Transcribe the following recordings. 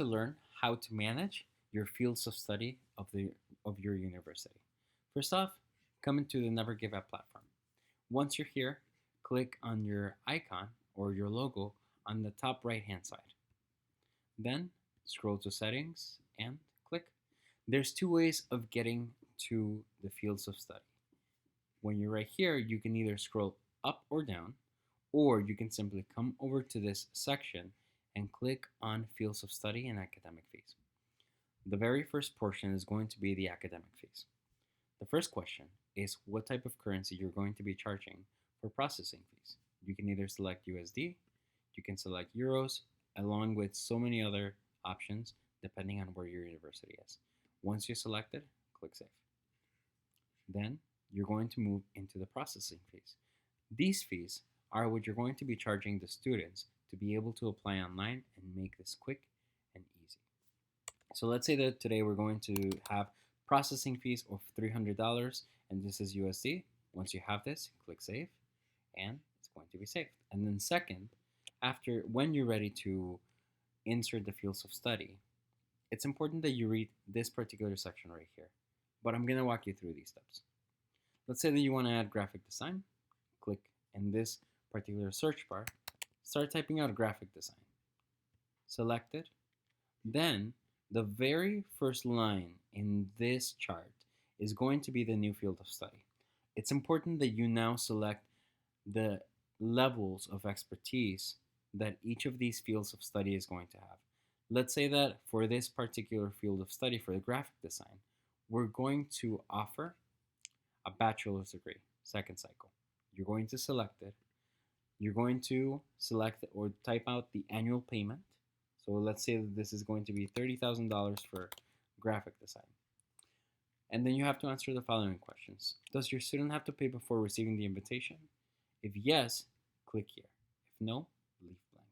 to learn how to manage your fields of study of your university. First off, come into the NeverGivApp platform. Once you're here, click on your icon or your logo on the top right hand side. Then scroll to settings and click. There's two ways of getting to the fields of study. When you're right here, you can either scroll up or down, or you can simply come over to this section and click on fields of study and academic fees. The very first portion is going to be the academic fees. The first question is what type of currency you're going to be charging for processing fees. You can either select USD, you can select euros, along with so many other options depending on where your university is. Once you select it, click Save. Then you're going to move into the processing fees. These fees are what you're going to be charging the students to be able to apply online and make this quick and easy. So let's say that today we're going to have processing fees of $300 and this is USD. Once you have this, click Save and it's going to be saved. And then second, when you're ready to insert the fields of study, it's important that you read this particular section right here. But I'm going to walk you through these steps. Let's say that you want to add graphic design. Click in this particular search bar. Start typing out graphic design. Select it. Then the very first line in this chart is going to be the new field of study. It's important that you now select the levels of expertise that each of these fields of study is going to have. Let's say that for this particular field of study, for the graphic design, we're going to offer a bachelor's degree, second cycle. You're going to select it. You're going to select or type out the annual payment. So let's say that this is going to be $30,000 for graphic design. And then you have to answer the following questions. Does your student have to pay before receiving the invitation? If yes, click here. If no, leave blank.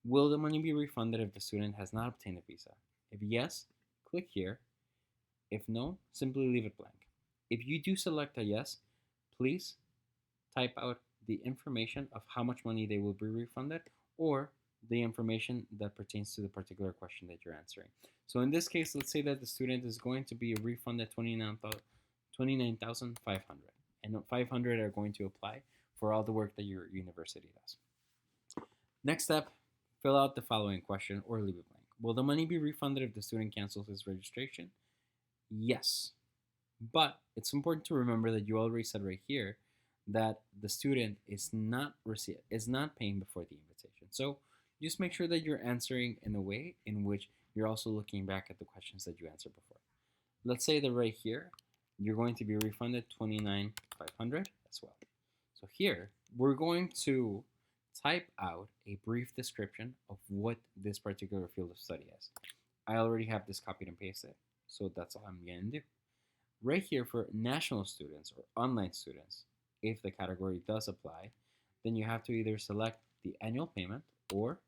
Will the money be refunded if the student has not obtained a visa? If yes, click here. If no, simply leave it blank. If you do select a yes, please type out the information of how much money they will be refunded or the information that pertains to the particular question that you're answering. So in this case, let's say that the student is going to be refunded $29,500 and 500 are going to apply for all the work that your university does. Next step, fill out the following question or leave it blank. Will the money be refunded if the student cancels his registration? Yes, but it's important to remember that you already said right here that the student is not paying before the invitation. So just make sure that you're answering in a way in which you're also looking back at the questions that you answered before. Let's say that right here, you're going to be refunded $29,500 as well. So here, we're going to type out a brief description of what this particular field of study is. I already have this copied and pasted, so that's all I'm going to do. Right here for national students or online students, if the category does apply, then you have to either select the annual payment or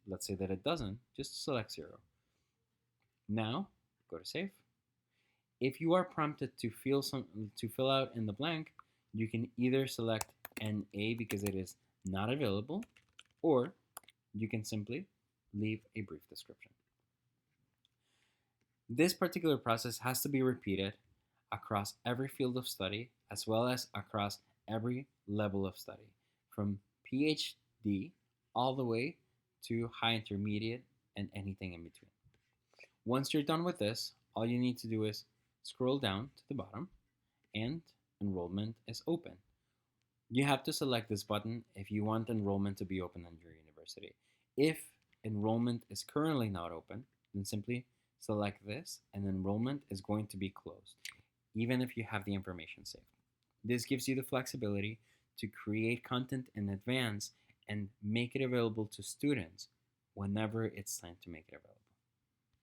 let's say that it doesn't, just select 0. Now, go to Save. If you are prompted to fill out in the blank, you can either select NA because it is not available, or you can simply leave a brief description. This particular process has to be repeated across every field of study as well as across every level of study, from PhD all the way to high intermediate and anything in between. Once you're done with this, all you need to do is scroll down to the bottom and enrollment is open. You have to select this button if you want enrollment to be open on your university. If enrollment is currently not open, then simply select this and enrollment is going to be closed, even if you have the information saved. This gives you the flexibility to create content in advance and make it available to students whenever it's time to make it available.